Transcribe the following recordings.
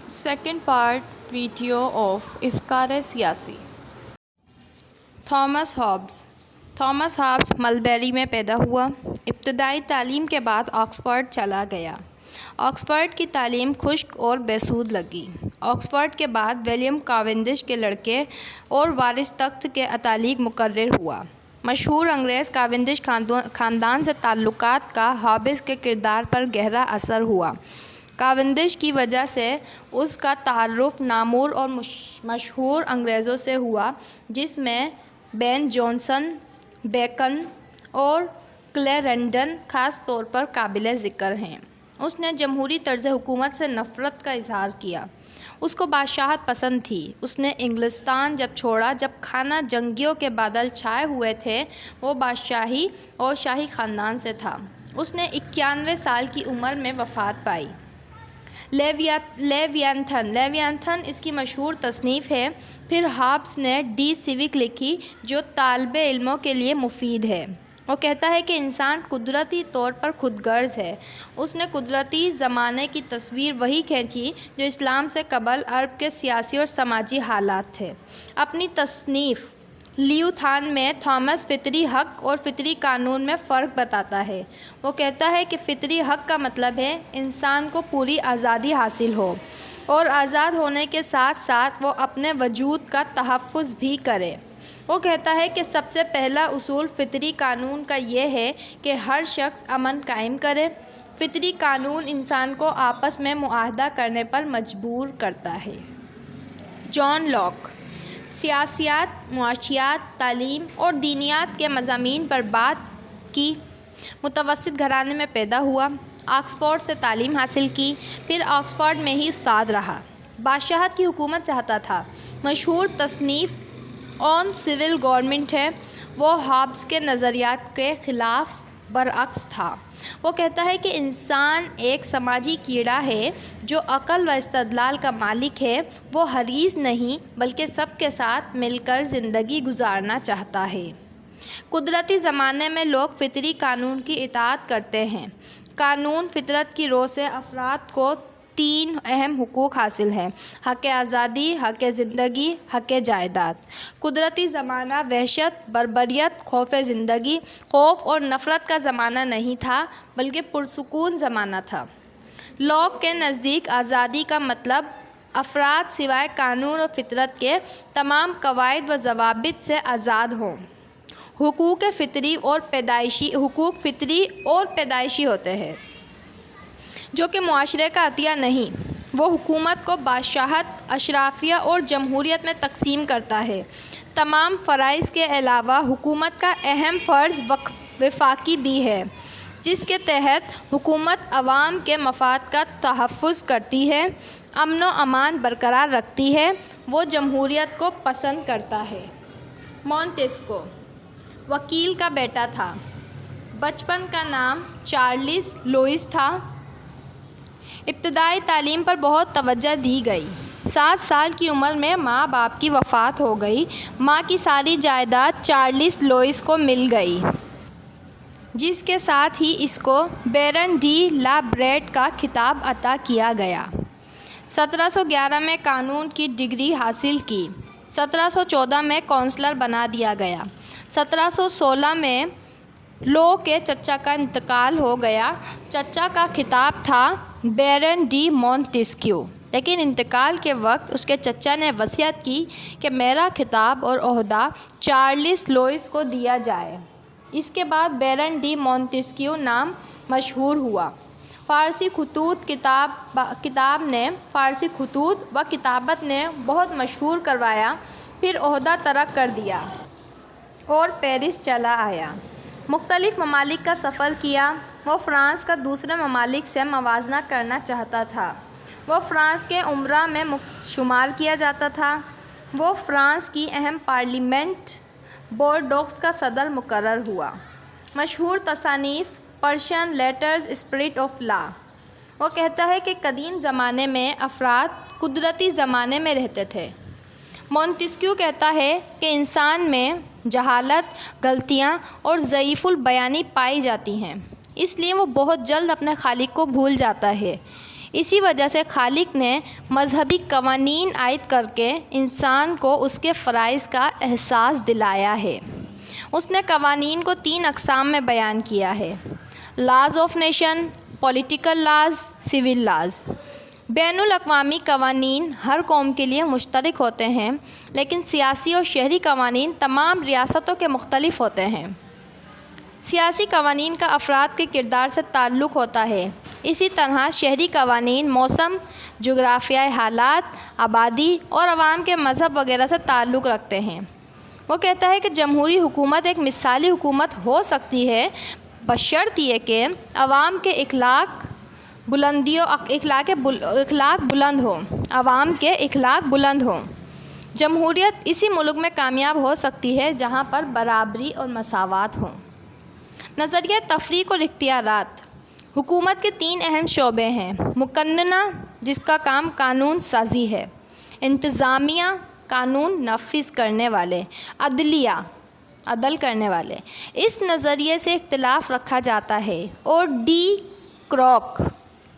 Second part video of افکار سیاسی. Thomas Hobbes ملبری میں پیدا ہوا. ابتدائی تعلیم کے بعد آکسفورڈ چلا گیا. آکسفورڈ کی تعلیم خشک اور بے سود لگی. آکسفورڈ کے بعد ولیم کاونڈش کے لڑکے اور وارث تخت کے اتالق مقرر ہوا. مشہور انگریز کاونڈش خاندان سے تعلقات کا ہابس کے کردار پر گہرا اثر ہوا. کاونڈش کی وجہ سے اس کا تعارف نامور اور مشہور انگریزوں سے ہوا، جس میں بین جونسن، بیکن اور کلیرنڈن خاص طور پر قابل ذکر ہیں. اس نے جمہوری طرز حکومت سے نفرت کا اظہار کیا. اس کو بادشاہت پسند تھی. اس نے انگلستان جب چھوڑا جب خانہ جنگیوں کے بادل چھائے ہوئے تھے. وہ بادشاہی اور شاہی خاندان سے تھا. اس نے 91 سال کی عمر میں وفات پائی. لیویاتھن اس کی مشہور تصنیف ہے. پھر ہابس نے ڈی سیوک لکھی جو طالب علموں کے لیے مفید ہے. وہ کہتا ہے کہ انسان قدرتی طور پر خود غرض ہے. اس نے قدرتی زمانے کی تصویر وہی کھینچی جو اسلام سے قبل عرب کے سیاسی اور سماجی حالات تھے. اپنی تصنیف لیوتھان میں تھامس فطری حق اور فطری قانون میں فرق بتاتا ہے. وہ کہتا ہے کہ فطری حق کا مطلب ہے انسان کو پوری آزادی حاصل ہو اور آزاد ہونے کے ساتھ ساتھ وہ اپنے وجود کا تحفظ بھی کرے. وہ کہتا ہے کہ سب سے پہلا اصول فطری قانون کا یہ ہے کہ ہر شخص امن قائم کرے. فطری قانون انسان کو آپس میں معاہدہ کرنے پر مجبور کرتا ہے. جان لاک سیاسیات، معاشیات، تعلیم اور دینیات کے مضامین پر بات کی. متوسط گھرانے میں پیدا ہوا. آکسفورڈ سے تعلیم حاصل کی. پھر آکسفورڈ میں ہی استاد رہا. بادشاہت کی حکومت چاہتا تھا. مشہور تصنیف آن سول گورنمنٹ ہے. وہ ہابس کے نظریات کے خلاف برعکس تھا. وہ کہتا ہے کہ انسان ایک سماجی کیڑا ہے جو عقل و استدلال کا مالک ہے. وہ حریص نہیں بلکہ سب کے ساتھ مل کر زندگی گزارنا چاہتا ہے. قدرتی زمانے میں لوگ فطری قانون کی اطاعت کرتے ہیں. قانون فطرت کی رو سے افراد کو 3 اہم حقوق حاصل ہیں: حق آزادی، حق زندگی، حق جائیداد. قدرتی زمانہ وحشت، بربریت، خوف زندگی، خوف اور نفرت کا زمانہ نہیں تھا بلکہ پرسکون زمانہ تھا. لاک کے نزدیک آزادی کا مطلب افراد سوائے قانون اور فطرت کے تمام قواعد و ضوابط سے آزاد ہوں. حقوق فطری اور پیدائشی ہوتے ہیں جو کہ معاشرے کا عطیہ نہیں. وہ حکومت کو بادشاہت، اشرافیہ اور جمہوریت میں تقسیم کرتا ہے. تمام فرائض کے علاوہ حکومت کا اہم فرض وفاقی بھی ہے، جس کے تحت حکومت عوام کے مفاد کا تحفظ کرتی ہے، امن و امان برقرار رکھتی ہے. وہ جمہوریت کو پسند کرتا ہے. مونٹیسکیو وکیل کا بیٹا تھا. بچپن کا نام چارلس لوئس تھا. ابتدائی تعلیم پر بہت توجہ دی گئی. 7 سال کی عمر میں ماں باپ کی وفات ہو گئی. ماں کی ساری جائیداد چارلس لوئس کو مل گئی، جس کے ساتھ ہی اس کو بیرن ڈی لا بریٹ کا خطاب عطا کیا گیا. 1711 میں قانون کی ڈگری حاصل کی. 1714 میں کونسلر بنا دیا گیا. 1716 میں لو کے چچا کا انتقال ہو گیا. چچا کا خطاب تھا بیرن ڈی مونٹیسکیو، لیکن انتقال کے وقت اس کے چچا نے وصیت کی کہ میرا خطاب اور عہدہ چارلس لوئس کو دیا جائے. اس کے بعد بیرن ڈی مونٹیسکیو نام مشہور ہوا. فارسی خطوط و کتابت نے بہت مشہور کروایا. پھر عہدہ ترک کر دیا اور پیرس چلا آیا. مختلف ممالک کا سفر کیا. وہ فرانس کا دوسرے ممالک سے موازنہ کرنا چاہتا تھا. وہ فرانس کے امراء میں شمار کیا جاتا تھا. وہ فرانس کی اہم پارلیمنٹ بورڈوکس کا صدر مقرر ہوا. مشہور تصانیف Persian letters, spirit of law. وہ کہتا ہے کہ قدیم زمانے میں افراد قدرتی زمانے میں رہتے تھے. مونٹیسکیو کہتا ہے کہ انسان میں جہالت، غلطیاں اور ضعیف البیانی پائی جاتی ہیں، اس لیے وہ بہت جلد اپنے خالق کو بھول جاتا ہے. اسی وجہ سے خالق نے مذہبی قوانین عائد کر کے انسان کو اس کے فرائض کا احساس دلایا ہے۔ اس نے قوانین کو 3 اقسام میں بیان کیا ہے: laws of nation, political laws, civil laws. بین الاقوامی قوانین ہر قوم کے لیے مشترک ہوتے ہیں، لیکن سیاسی اور شہری قوانین تمام ریاستوں کے مختلف ہوتے ہیں۔ سیاسی قوانین کا افراد کے کردار سے تعلق ہوتا ہے، اسی طرح شہری قوانین موسم، جغرافیائی حالات، آبادی اور عوام کے مذہب وغیرہ سے تعلق رکھتے ہیں۔ وہ کہتا ہے کہ جمہوری حکومت ایک مثالی حکومت ہو سکتی ہے بشرط یہ کہ عوام کے اخلاق بلند ہوں۔ عوام کے اخلاق بلند ہوں۔ جمہوریت اسی ملک میں کامیاب ہو سکتی ہے جہاں پر برابری اور مساوات ہوں۔ نظریہ تفریق اور اختیارات۔ حکومت کے 3 اہم شعبے ہیں: مقننہ، جس کا کام قانون سازی ہے، انتظامیہ، قانون نافذ کرنے والے، عدلیہ، عدل کرنے والے۔ اس نظریے سے اختلاف رکھا جاتا ہے اور ڈی کروک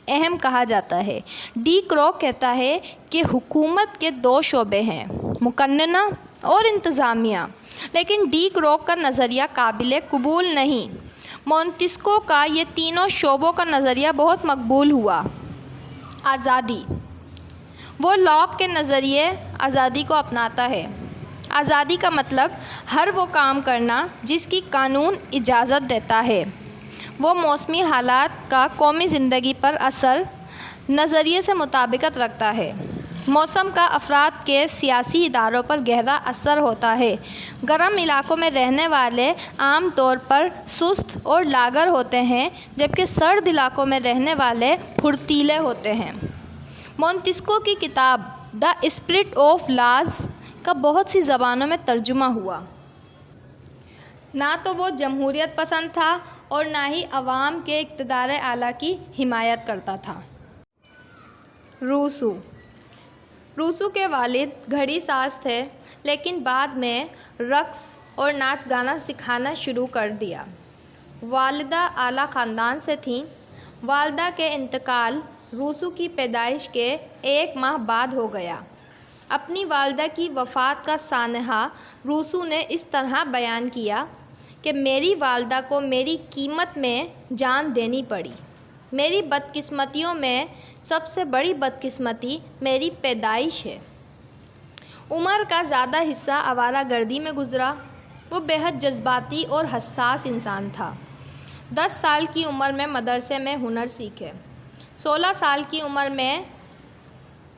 اہم کہا جاتا ہے۔ ڈی کروک کہتا ہے کہ حکومت کے 2 شعبے ہیں: مقننہ اور انتظامیہ، لیکن ڈی کروک کا نظریہ قابل قبول نہیں۔ مونتسکو کا یہ تینوں شعبوں کا نظریہ بہت مقبول ہوا۔ آزادی۔ وہ لاک کے نظریے آزادی کو اپناتا ہے۔ آزادی کا مطلب ہر وہ کام کرنا جس کی قانون اجازت دیتا ہے۔ وہ موسمی حالات کا قومی زندگی پر اثر نظریے سے مطابقت رکھتا ہے۔ موسم کا افراد کے سیاسی اداروں پر گہرا اثر ہوتا ہے۔ گرم علاقوں میں رہنے والے عام طور پر سست اور لاغر ہوتے ہیں، جبکہ سرد علاقوں میں رہنے والے پھرتیلے ہوتے ہیں۔ مونتسکو کی کتاب دی اسپرٹ آف لاز کا بہت سی زبانوں میں ترجمہ ہوا۔ نہ تو وہ جمہوریت پسند تھا اور نہ ہی عوام کے اقتدار اعلیٰ کی حمایت کرتا تھا۔ روسو کے والد گھڑی ساز تھے، لیکن بعد میں رقص اور ناچ گانا سکھانا شروع کر دیا۔ والدہ اعلیٰ خاندان سے تھیں۔ والدہ کے انتقال روسو کی پیدائش کے 1 ماہ بعد ہو گیا۔ اپنی والدہ کی وفات کا سانحہ روسو نے اس طرح بیان کیا کہ میری والدہ کو میری قیمت میں جان دینی پڑی۔ میری بدقسمتیوں میں سب سے بڑی بدقسمتی میری پیدائش ہے۔ عمر کا زیادہ حصہ آوارہ گردی میں گزرا۔ وہ بے حد جذباتی اور حساس انسان تھا۔ 10 سال کی عمر میں مدرسے میں ہنر سیکھے۔ 16 سال کی عمر میں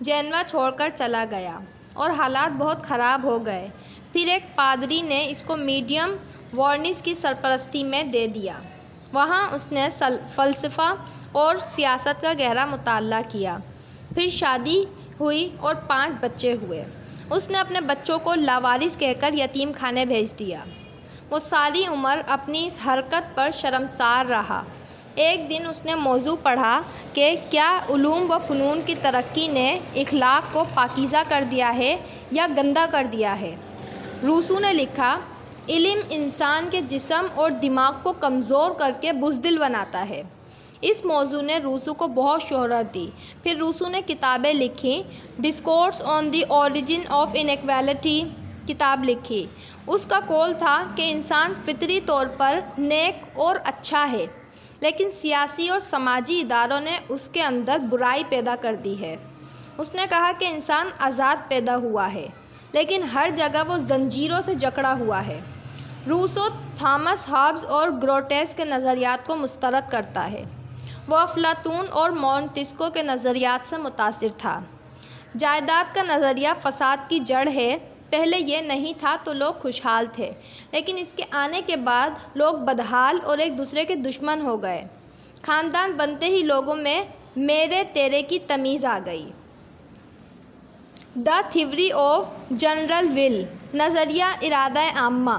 جینوا چھوڑ کر چلا گیا اور حالات بہت خراب ہو گئے۔ پھر ایک پادری نے اس کو میڈیم وارنس کی سرپرستی میں دے دیا۔ وہاں اس نے فلسفہ اور سیاست کا گہرا مطالعہ کیا۔ پھر شادی ہوئی اور 5 بچے ہوئے۔ اس نے اپنے بچوں کو لاوارث کہہ کر یتیم خانے بھیج دیا۔ وہ ساری عمر اپنی اس حرکت پر شرمسار رہا۔ ایک دن اس نے موضوع پڑھا کہ کیا علوم و فنون کی ترقی نے اخلاق کو پاکیزہ کر دیا ہے یا گندا کر دیا ہے۔ روسو نے لکھا، علم انسان کے جسم اور دماغ کو کمزور کر کے بزدل بناتا ہے۔ اس موضوع نے روسو کو بہت شہرت دی۔ پھر روسو نے کتابیں لکھیں۔ Discourse on the origin of inequality کتاب لکھی۔ اس کا قول تھا کہ انسان فطری طور پر نیک اور اچھا ہے، لیکن سیاسی اور سماجی اداروں نے اس کے اندر برائی پیدا کر دی ہے۔ اس نے کہا کہ انسان آزاد پیدا ہوا ہے، لیکن ہر جگہ وہ زنجیروں سے جکڑا ہوا ہے۔ روسو تھامس ہابز اور گروٹیس کے نظریات کو مسترد کرتا ہے۔ وہ افلاطون اور مونتسکو کے نظریات سے متاثر تھا۔ جائیداد کا نظریہ فساد کی جڑ ہے۔ پہلے یہ نہیں تھا تو لوگ خوشحال تھے، لیکن اس کے آنے کے بعد لوگ بدحال اور ایک دوسرے کے دشمن ہو گئے۔ خاندان بنتے ہی لوگوں میں میرے تیرے کی تمیز آ گئی۔ دی تھیوری آف جنرل ول نظریہ ارادہ عامہ۔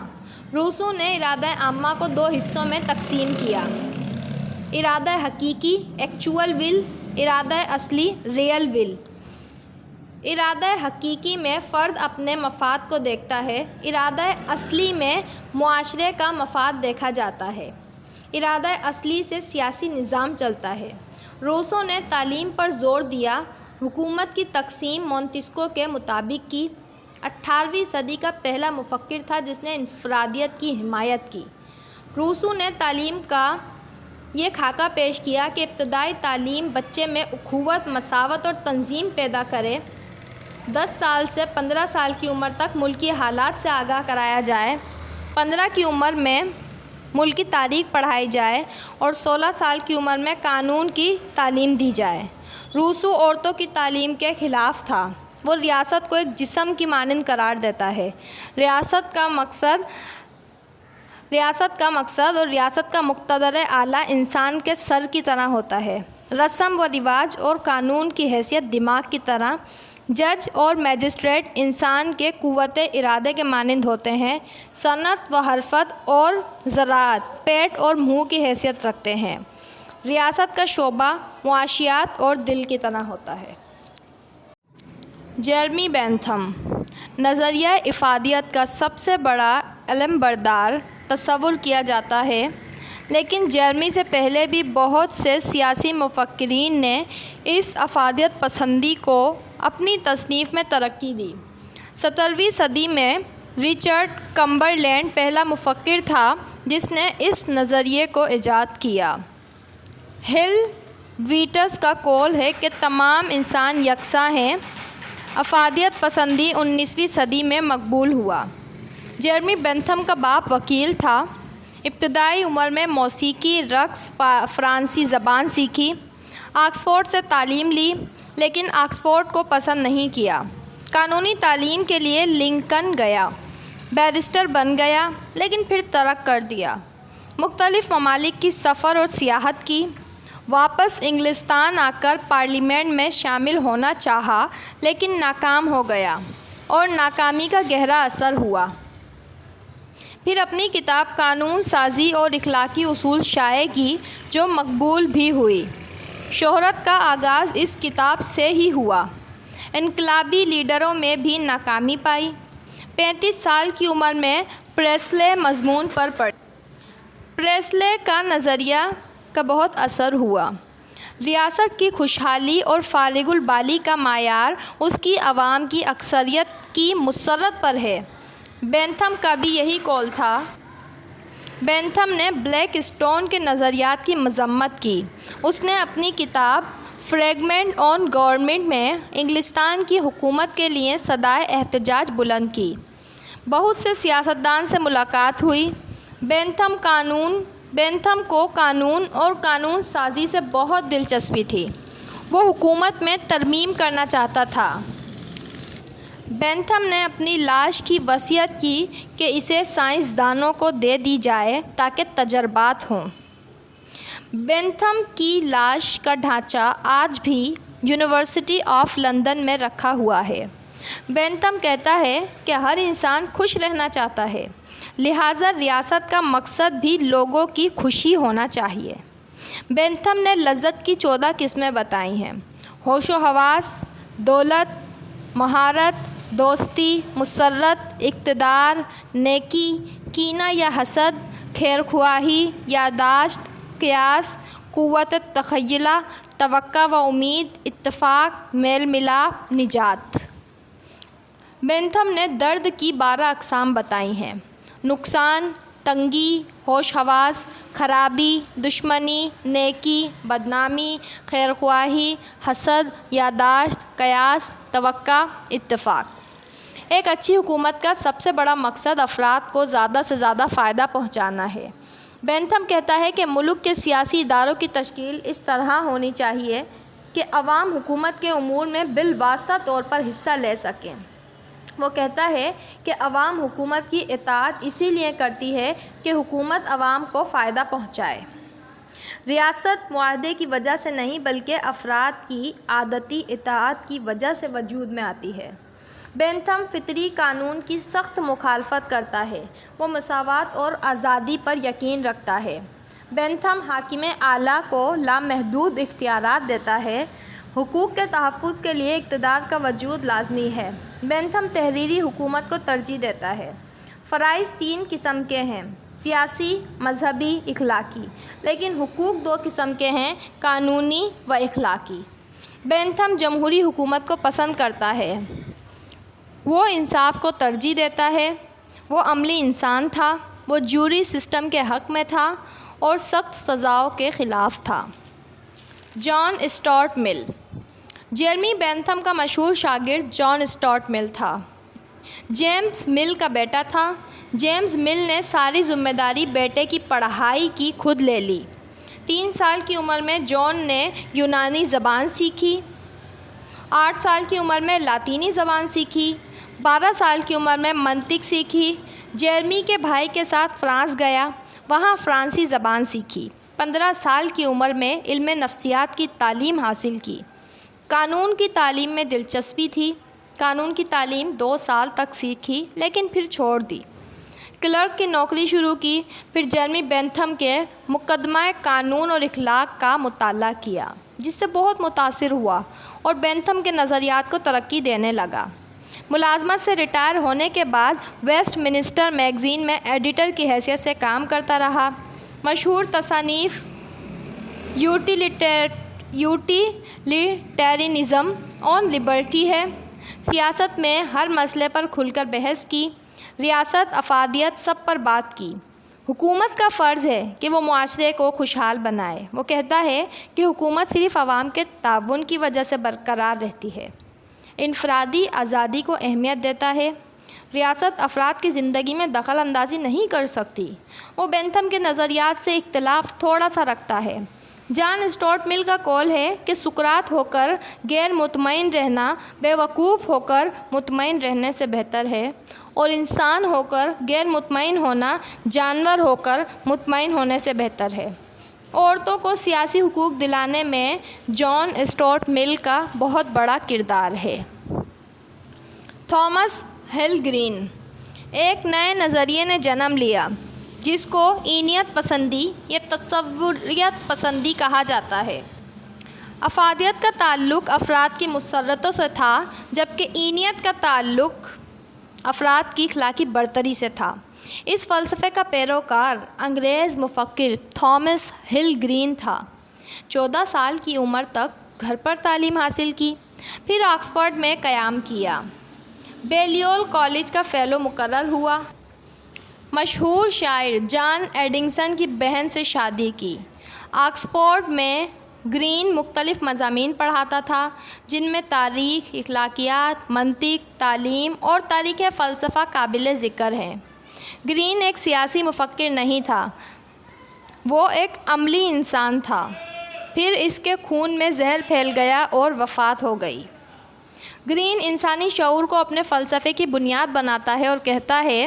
روسو نے ارادہ عامہ کو 2 حصوں میں تقسیم کیا: ارادہ حقیقی ایکچول ول، ارادہ اصلی ریئل ول۔ ارادہ حقیقی میں فرد اپنے مفاد کو دیکھتا ہے، ارادہ اصلی میں معاشرے کا مفاد دیکھا جاتا ہے۔ ارادہ اصلی سے سیاسی نظام چلتا ہے۔ روسو نے تعلیم پر زور دیا۔ حکومت کی تقسیم مونتسکیو کے مطابق کی۔ 18ویں صدی کا پہلا مفکر تھا جس نے انفرادیت کی حمایت کی۔ روسو نے تعلیم کا یہ خاکہ پیش کیا کہ ابتدائی تعلیم بچے میں اخوت، مساوات اور تنظیم پیدا کرے۔ 10 سال سے 15 سال کی عمر تک ملکی حالات سے آگاہ کرایا جائے۔ 15 کی عمر میں ملکی تاریخ پڑھائی جائے اور 16 سال کی عمر میں قانون کی تعلیم دی جائے۔ روسو عورتوں کی تعلیم کے خلاف تھا۔ وہ ریاست کو ایک جسم کی مانند قرار دیتا ہے۔ ریاست کا مقصد اور ریاست کا مقتدر اعلیٰ انسان کے سر کی طرح ہوتا ہے۔ رسم و رواج اور قانون کی حیثیت دماغ کی طرح۔ جج اور میجسٹریٹ انسان کے قوت ارادے کے مانند ہوتے ہیں۔ صنعت و حرفت اور زراعت پیٹ اور منہ کی حیثیت رکھتے ہیں۔ ریاست کا شعبہ معاشیات اور دل کی طرح ہوتا ہے۔ جیرمی بینتھم نظریہ افادیت کا سب سے بڑا علم بردار تصور کیا جاتا ہے، لیکن جیرمی سے پہلے بھی بہت سے سیاسی مفکرین نے اس افادیت پسندی کو اپنی تصنیف میں ترقی دی۔ 17ویں صدی میں رچرڈ کمبرلینڈ پہلا مفکر تھا جس نے اس نظریے کو ایجاد کیا۔ ہل ویٹس کا قول ہے کہ تمام انسان یکساں ہیں۔ افادیت پسندی 19ویں صدی میں مقبول ہوا۔ جیرمی بینتھم کا باپ وکیل تھا۔ ابتدائی عمر میں موسیقی، رقص، فرانسیسی زبان سیکھی۔ آکسفورڈ سے تعلیم لی، لیکن آکسفورڈ کو پسند نہیں کیا۔ قانونی تعلیم کے لیے لنکن گیا۔ بیرسٹر بن گیا، لیکن پھر ترک کر دیا۔ مختلف ممالک کی سفر اور سیاحت کی۔ واپس انگلستان آ کر پارلیمنٹ میں شامل ہونا چاہا، لیکن ناکام ہو گیا اور ناکامی کا گہرا اثر ہوا۔ پھر اپنی کتاب قانون سازی اور اخلاقی اصول شائع کی، جو مقبول بھی ہوئی۔ شہرت کا آغاز اس کتاب سے ہی ہوا۔ انقلابی لیڈروں میں بھی ناکامی پائی۔ 35 سال کی عمر میں پریسلے مضمون پر پڑے۔ پریسلے کا نظریہ کا بہت اثر ہوا۔ ریاست کی خوشحالی اور فارغ البالی کا معیار اس کی عوام کی اکثریت کی مسرت پر ہے۔ بینتھم کا بھی یہی قول تھا۔ بینتھم نے بلیک اسٹون کے نظریات کی مذمت کی۔ اس نے اپنی کتاب فریگمنٹ آن گورنمنٹ میں انگلستان کی حکومت کے لیے صدائے احتجاج بلند کی۔ بہت سے سیاستدان سے ملاقات ہوئی۔ بینتھم کو قانون اور قانون سازی سے بہت دلچسپی تھی۔ وہ حکومت میں ترمیم کرنا چاہتا تھا۔ بینتھم نے اپنی لاش کی وصیت کی کہ اسے سائنسدانوں کو دے دی جائے تاکہ تجربات ہوں۔ بینتھم کی لاش کا ڈھانچہ آج بھی یونیورسٹی آف لندن میں رکھا ہوا ہے۔ بینتھم کہتا ہے کہ ہر انسان خوش رہنا چاہتا ہے، لہٰذا ریاست کا مقصد بھی لوگوں کی خوشی ہونا چاہیے۔ بینتھم نے لذت کی 14 قسمیں بتائی ہیں: ہوش و حواس، دولت، مہارت، دوستی، مسرت، اقتدار، نیکی، کینہ یا حسد، خیر خواہی، یادداشت، قیاس، قوت تخیلہ، توقع و امید، اتفاق، میل ملاپ، نجات۔ بینتھم نے درد کی 12 اقسام بتائی ہیں: نقصان، تنگی، ہوش حواس، خرابی، دشمنی، نیکی، بدنامی، خیر خواہی، حسد، یادداشت، قیاس، توقع، اتفاق۔ ایک اچھی حکومت کا سب سے بڑا مقصد افراد کو زیادہ سے زیادہ فائدہ پہنچانا ہے۔ بینتھم کہتا ہے کہ ملک کے سیاسی اداروں کی تشکیل اس طرح ہونی چاہیے کہ عوام حکومت کے امور میں بالواسطہ طور پر حصہ لے سکیں۔ وہ کہتا ہے کہ عوام حکومت کی اطاعت اسی لیے کرتی ہے کہ حکومت عوام کو فائدہ پہنچائے۔ ریاست معاہدے کی وجہ سے نہیں بلکہ افراد کی عادتی اطاعت کی وجہ سے وجود میں آتی ہے۔ بینتھم فطری قانون کی سخت مخالفت کرتا ہے۔ وہ مساوات اور آزادی پر یقین رکھتا ہے۔ بینتھم حاکم اعلیٰ کو لامحدود اختیارات دیتا ہے۔ حقوق کے تحفظ کے لیے اقتدار کا وجود لازمی ہے۔ بینتھم تحریری حکومت کو ترجیح دیتا ہے۔ فرائض 3 قسم کے ہیں: سیاسی، مذہبی، اخلاقی، لیکن حقوق 2 قسم کے ہیں: قانونی و اخلاقی۔ بینتھم جمہوری حکومت کو پسند کرتا ہے۔ وہ انصاف کو ترجیح دیتا ہے۔ وہ عملی انسان تھا۔ وہ جوری سسٹم کے حق میں تھا اور سخت سزاؤں کے خلاف تھا۔ جان اسٹارٹ مل۔ جیرمی بینتھم کا مشہور شاگرد جان اسٹارٹ مل تھا۔ جیمز مل کا بیٹا تھا۔ جیمز مل نے ساری ذمہ داری بیٹے کی پڑھائی کی خود لے لی۔ 3 سال کی عمر میں جان نے یونانی زبان سیکھی۔ 8 سال کی عمر میں لاطینی زبان سیکھی۔ 12 سال کی عمر میں منطق سیکھی۔ جیرمی کے بھائی کے ساتھ فرانس گیا، وہاں فرانسی زبان سیکھی۔ 15 سال کی عمر میں علم نفسیات کی تعلیم حاصل کی۔ قانون کی تعلیم میں دلچسپی تھی۔ قانون کی تعلیم 2 سال تک سیکھی لیکن پھر چھوڑ دی۔ کلرک کی نوکری شروع کی۔ پھر جیرمی بینتھم کے مقدمہ قانون اور اخلاق کا مطالعہ کیا، جس سے بہت متاثر ہوا اور بینتھم کے نظریات کو ترقی دینے لگا۔ ملازمت سے ریٹائر ہونے کے بعد ویسٹ منسٹر میگزین میں ایڈیٹر کی حیثیت سے کام کرتا رہا۔ مشہور تصانیف یوٹیلیٹیرینزم اور لبرٹی ہے۔ سیاست میں ہر مسئلے پر کھل کر بحث کی۔ ریاست، افادیت، سب پر بات کی۔ حکومت کا فرض ہے کہ وہ معاشرے کو خوشحال بنائے۔ وہ کہتا ہے کہ حکومت صرف عوام کے تعاون کی وجہ سے برقرار رہتی ہے۔ انفرادی آزادی کو اہمیت دیتا ہے۔ ریاست افراد کی زندگی میں دخل اندازی نہیں کر سکتی۔ وہ بینتھم کے نظریات سے اختلاف تھوڑا سا رکھتا ہے۔ جان اسٹارٹ مل کا قول ہے کہ سقراط ہو کر غیر مطمئن رہنا بے وقوف ہو کر مطمئن رہنے سے بہتر ہے، اور انسان ہو کر غیر مطمئن ہونا جانور ہو کر مطمئن ہونے سے بہتر ہے۔ عورتوں کو سیاسی حقوق دلانے میں جان اسٹارٹ مل کا بہت بڑا کردار ہے۔ تھامس ہل گرین۔ ایک نئے نظریے نے جنم لیا جس کو اینیت پسندی یا تصوریت پسندی کہا جاتا ہے۔ افادیت کا تعلق افراد کی مسرتوں سے تھا، جبکہ اینیت کا تعلق افراد کی اخلاقی برتری سے تھا۔ اس فلسفے کا پیروکار انگریز مفکر تھامس ہل گرین تھا۔ 14 سال کی عمر تک گھر پر تعلیم حاصل کی، پھر آکسفورڈ میں قیام کیا۔ بیلیول کالج کا فیلو مقرر ہوا۔ مشہور شاعر جان ایڈنگسن کی بہن سے شادی کی۔ آکسفورڈ میں گرین مختلف مضامین پڑھاتا تھا، جن میں تاریخ، اخلاقیات، منطق، تعلیم اور تاریخ فلسفہ قابل ذکر ہیں۔ گرین ایک سیاسی مفکر نہیں تھا، وہ ایک عملی انسان تھا۔ پھر اس کے خون میں زہر پھیل گیا اور وفات ہو گئی۔ گرین انسانی شعور کو اپنے فلسفے کی بنیاد بناتا ہے اور کہتا ہے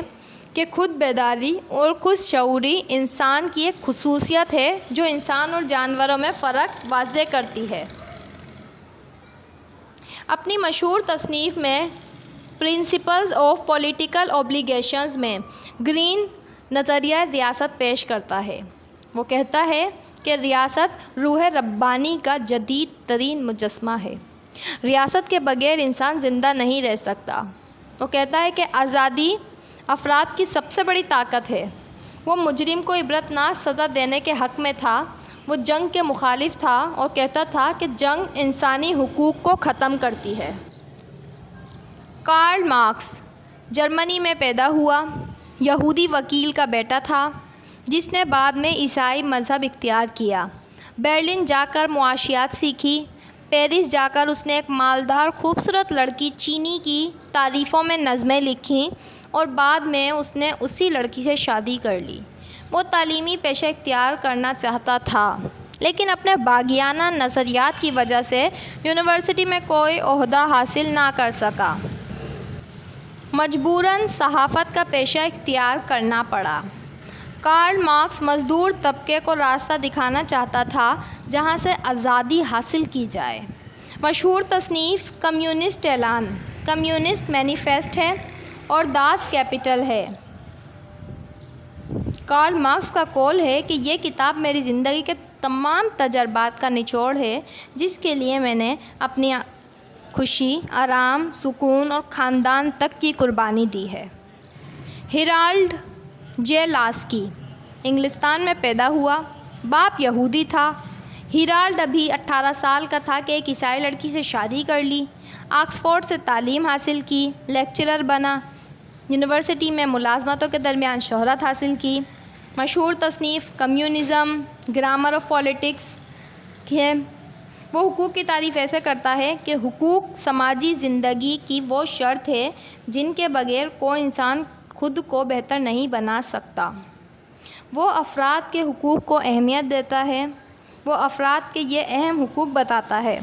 کہ خود بیداری اور خود شعوری انسان کی ایک خصوصیت ہے جو انسان اور جانوروں میں فرق واضح کرتی ہے۔ اپنی مشہور تصنیف میں پرنسپلز آف پولیٹیکل اوبلیگیشنز میں گرین نظریہ ریاست پیش کرتا ہے۔ وہ کہتا ہے کہ ریاست روح ربانی کا جدید ترین مجسمہ ہے۔ ریاست کے بغیر انسان زندہ نہیں رہ سکتا۔ وہ کہتا ہے کہ آزادی افراد کی سب سے بڑی طاقت ہے۔ وہ مجرم کو عبرتناک سزا دینے کے حق میں تھا۔ وہ جنگ کے مخالف تھا اور کہتا تھا کہ جنگ انسانی حقوق کو ختم کرتی ہے۔ کارل مارکس جرمنی میں پیدا ہوا۔ یہودی وکیل کا بیٹا تھا جس نے بعد میں عیسائی مذہب اختیار کیا۔ برلن جا کر معاشیات سیکھی۔ پیرس جا کر اس نے ایک مالدار خوبصورت لڑکی چینی کی تعریفوں میں نظمیں لکھیں اور بعد میں اس نے اسی لڑکی سے شادی کر لی۔ وہ تعلیمی پیشہ اختیار کرنا چاہتا تھا لیکن اپنے باغیانہ نظریات کی وجہ سے یونیورسٹی میں کوئی عہدہ حاصل نہ کر سکا۔ مجبوراً صحافت کا پیشہ اختیار کرنا پڑا۔ کارل مارکس مزدور طبقے کو راستہ دکھانا چاہتا تھا جہاں سے آزادی حاصل کی جائے۔ مشہور تصنیف کمیونسٹ اعلان، کمیونسٹ مینیفیسٹ ہے اور داس کیپٹل ہے۔ کارل مارکس کا قول ہے کہ یہ کتاب میری زندگی کے تمام تجربات کا نچوڑ ہے جس کے لیے میں نے اپنی خوشی، آرام، سکون اور خاندان تک کی قربانی دی ہے۔ ہیرالڈ جے لاسکی انگلستان میں پیدا ہوا۔ باپ یہودی تھا۔ ہیرالڈ ابھی 18 سال کا تھا کہ ایک عیسائی لڑکی سے شادی کر لی۔ آکسفورڈ سے تعلیم حاصل کی، لیکچرر بنا، یونیورسٹی میں ملازمتوں کے درمیان شہرت حاصل کی۔ مشہور تصنیف کمیونزم، گرامر آف پالیٹکس ہے۔ وہ حقوق کی تعریف ایسے کرتا ہے کہ حقوق سماجی زندگی کی وہ شرط ہے جن کے بغیر کوئی انسان خود کو بہتر نہیں بنا سکتا۔ وہ افراد کے حقوق کو اہمیت دیتا ہے۔ وہ افراد کے یہ اہم حقوق بتاتا ہے: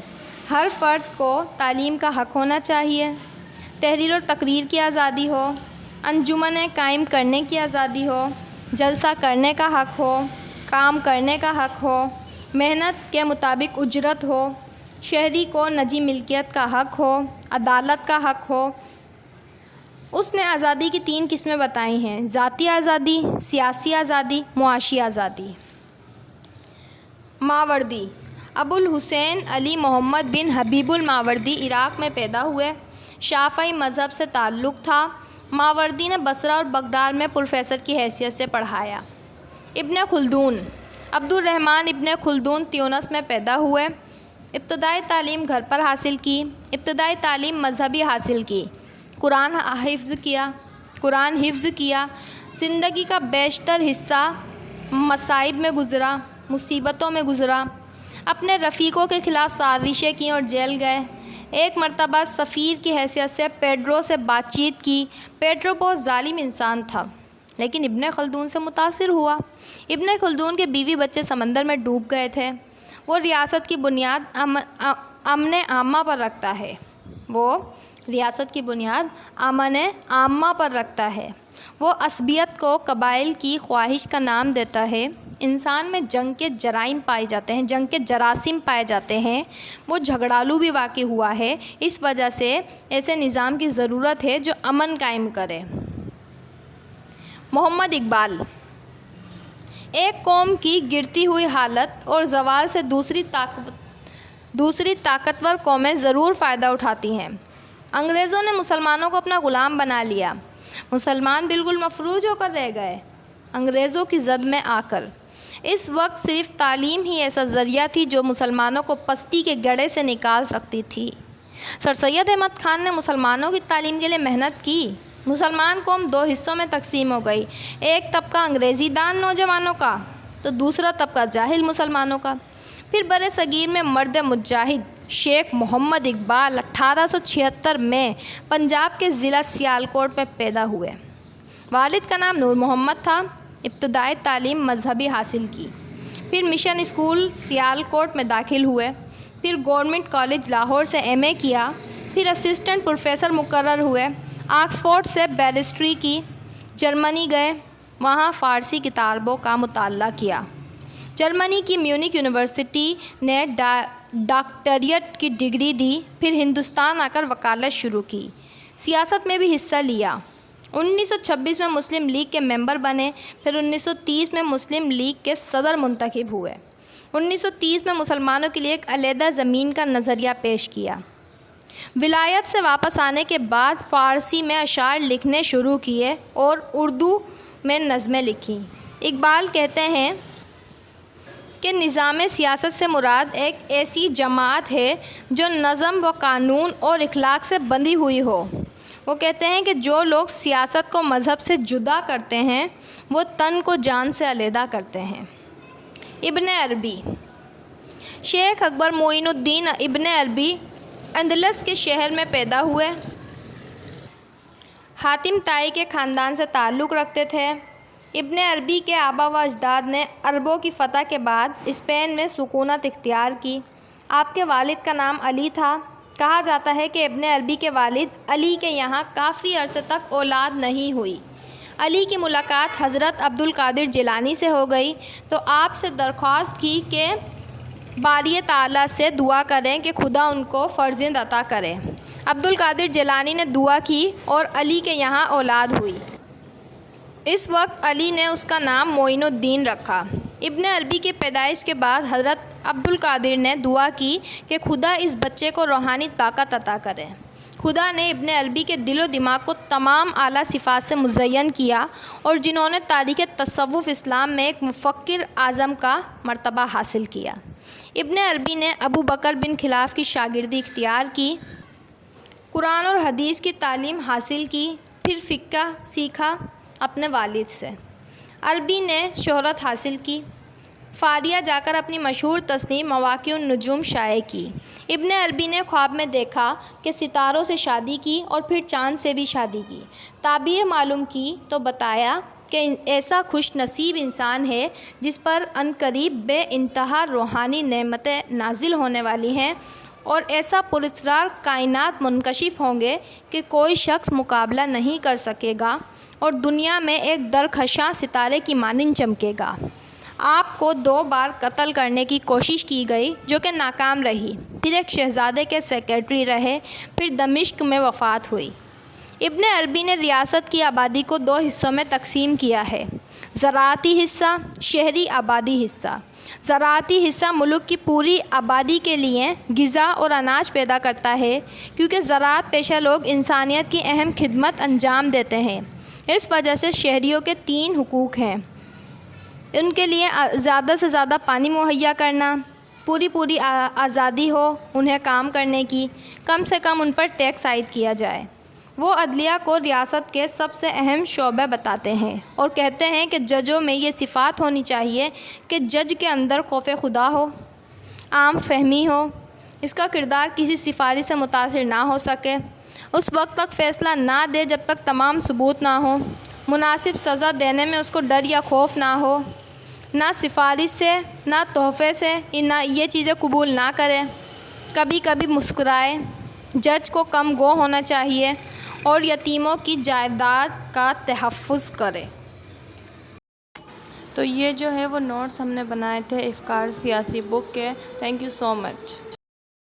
ہر فرد کو تعلیم کا حق ہونا چاہیے، تحریر و تقریر کی آزادی ہو، انجمنیں قائم کرنے کی آزادی ہو، جلسہ کرنے کا حق ہو، کام کرنے کا حق ہو، محنت کے مطابق اجرت ہو، شہری کو نجی ملکیت کا حق ہو، عدالت کا حق ہو۔ اس نے آزادی کی 3 قسمیں بتائی ہیں: ذاتی آزادی، سیاسی آزادی، معاشی آزادی۔ ماوردی ابو الحسین علی محمد بن حبیب الماوردی عراق میں پیدا ہوئے۔ شافعی مذہب سے تعلق تھا۔ ماوردی نے بصرہ اور بغداد میں پروفیسر کی حیثیت سے پڑھایا۔ ابن خلدون عبد الرحمن ابن خلدون تیونس میں پیدا ہوئے۔ ابتدائی تعلیم گھر پر حاصل کی۔ ابتدائی تعلیم مذہبی حاصل کی۔ قرآن حفظ کیا۔ زندگی کا بیشتر حصہ مصائب میں گزرا، مصیبتوں میں گزرا۔ اپنے رفیقوں کے خلاف سازشیں کیں اور جیل گئے۔ ایک مرتبہ سفیر کی حیثیت سے پیڈرو سے بات چیت کی۔ پیڈرو بہت ظالم انسان تھا، لیکن ابن خلدون سے متاثر ہوا۔ ابن خلدون کے بیوی بچے سمندر میں ڈوب گئے تھے۔ وہ ریاست کی بنیاد امن عامہ پر رکھتا ہے۔ وہ عصبیت کو قبائل کی خواہش کا نام دیتا ہے۔ انسان میں جنگ کے جراثیم پائے جاتے ہیں۔ وہ جھگڑالو بھی واقع ہوا ہے۔ اس وجہ سے ایسے نظام کی ضرورت ہے جو امن قائم کرے۔ محمد اقبال ایک قوم کی گرتی ہوئی حالت اور زوال سے دوسری طاقتور قومیں ضرور فائدہ اٹھاتی ہیں۔ انگریزوں نے مسلمانوں کو اپنا غلام بنا لیا۔ مسلمان بالکل مفلوج ہو کر رہ گئے انگریزوں کی زد میں آ کر۔ اس وقت صرف تعلیم ہی ایسا ذریعہ تھی جو مسلمانوں کو پستی کے گڑھے سے نکال سکتی تھی۔ سر سید احمد خان نے مسلمانوں کی تعلیم کے لیے محنت کی۔ مسلمان قوم 2 حصوں میں تقسیم ہو گئی، ایک طبقہ انگریزی دان نوجوانوں کا تو دوسرا طبقہ جاہل مسلمانوں کا۔ پھر برِ صغیر میں مرد مجاہد شیخ محمد اقبال 1876 میں پنجاب کے ضلع سیالکوٹ میں پیدا ہوئے۔ والد کا نام نور محمد تھا۔ ابتدائی تعلیم مذہبی حاصل کی، پھر مشن اسکول سیالکوٹ میں داخل ہوئے، پھر گورنمنٹ کالج لاہور سے ایم اے کیا، پھر اسسٹنٹ پروفیسر مقرر ہوئے۔ آکسفورڈ سے بیرسٹری کی۔ جرمنی گئے، وہاں فارسی کتابوں کا مطالعہ کیا۔ جرمنی کی میونک یونیورسٹی نے ڈاکٹریٹ کی ڈگری دی، پھر ہندوستان آ کر وکالت شروع کی۔ سیاست میں بھی حصہ لیا۔ 1926 میں مسلم لیگ کے ممبر بنے، پھر 1930 میں مسلم لیگ کے صدر منتخب ہوئے۔ 1930 میں مسلمانوں کے لیے ایک علیحدہ زمین کا نظریہ پیش کیا۔ ولایت سے واپس آنے کے بعد فارسی میں اشعار لکھنے شروع کیے اور اردو میں نظمیں لکھیں۔ اقبال کہتے ہیں کہ نظام سیاست سے مراد ایک ایسی جماعت ہے جو نظم و قانون اور اخلاق سے بندھی ہوئی ہو۔ وہ کہتے ہیں کہ جو لوگ سیاست کو مذہب سے جدا کرتے ہیں وہ تن کو جان سے علیحدہ کرتے ہیں۔ ابن عربی شیخ اکبر معین الدین ابن عربی اندلس کے شہر میں پیدا ہوئے۔ حاتم طائی کے خاندان سے تعلق رکھتے تھے۔ ابن عربی کے آبا و اجداد نے عربوں کی فتح کے بعد اسپین میں سکونت اختیار کی۔ آپ کے والد کا نام علی تھا۔ کہا جاتا ہے کہ ابن عربی کے والد علی کے یہاں کافی عرصے تک اولاد نہیں ہوئی۔ علی کی ملاقات حضرت عبد القادر جیلانی سے ہو گئی تو آپ سے درخواست کی کہ باری تعالیٰ سے دعا کریں کہ خدا ان کو فرزند عطا کرے۔ عبد القادر جیلانی نے دعا کی اور علی کے یہاں اولاد ہوئی۔ اس وقت علی نے اس کا نام معین الدین رکھا۔ ابن عربی کی پیدائش کے بعد حضرت عبد القادر نے دعا کی کہ خدا اس بچے کو روحانی طاقت عطا کرے۔ خدا نے ابن عربی کے دل و دماغ کو تمام اعلیٰ صفات سے مزین کیا اور جنہوں نے تاریخ تصوف اسلام میں ایک مفکر اعظم کا مرتبہ حاصل کیا۔ ابن عربی نے ابو بکر بن خلف کی شاگردی اختیار کی، قرآن اور حدیث کی تعلیم حاصل کی، پھر فقہ سیکھا اپنے والد سے۔ عربی نے شہرت حاصل کی، فاریہ جا کر اپنی مشہور تصنیف مواقع النجوم شائع کی۔ ابن عربی نے خواب میں دیکھا کہ ستاروں سے شادی کی اور پھر چاند سے بھی شادی کی۔ تعبیر معلوم کی تو بتایا کہ ایسا خوش نصیب انسان ہے جس پر عنقریب بے انتہا روحانی نعمتیں نازل ہونے والی ہیں، اور ایسا پراسرار کائنات منکشف ہوں گے کہ کوئی شخص مقابلہ نہیں کر سکے گا، اور دنیا میں ایک درخشاں ستارے کی مانند چمکے گا۔ آپ کو 2 بار قتل کرنے کی کوشش کی گئی جو کہ ناکام رہی، پھر ایک شہزادے کے سیکرٹری رہے، پھر دمشق میں وفات ہوئی۔ ابن عربی نے ریاست کی آبادی کو 2 حصوں میں تقسیم کیا ہے: زراعتی حصہ، شہری آبادی حصہ۔ زراعتی حصہ ملک کی پوری آبادی کے لیے غذا اور اناج پیدا کرتا ہے، کیونکہ زراعت پیشہ لوگ انسانیت کی اہم خدمت انجام دیتے ہیں۔ اس وجہ سے شہریوں کے 3 حقوق ہیں: ان کے لیے زیادہ سے زیادہ پانی مہیا کرنا، پوری آزادی ہو انہیں کام کرنے کی، کم سے کم ان پر ٹیکس عائد کیا جائے۔ وہ عدلیہ کو ریاست کے سب سے اہم شعبہ بتاتے ہیں اور کہتے ہیں کہ ججوں میں یہ صفات ہونی چاہیے کہ جج کے اندر خوف خدا ہو، عام فہمی ہو، اس کا کردار کسی سفارش سے متاثر نہ ہو سکے، اس وقت تک فیصلہ نہ دے جب تک تمام ثبوت نہ ہو، مناسب سزا دینے میں اس کو ڈر یا خوف نہ ہو، نہ سفارش سے نہ تحفے سے نہ یہ چیزیں قبول نہ کرے، کبھی کبھی مسکرائے، جج کو کم گو ہونا چاہیے اور یتیموں کی جائیداد کا تحفظ کرے۔ تو یہ جو ہے وہ نوٹس ہم نے بنائے تھے افکار سیاسی بک کے۔ Thank you so much.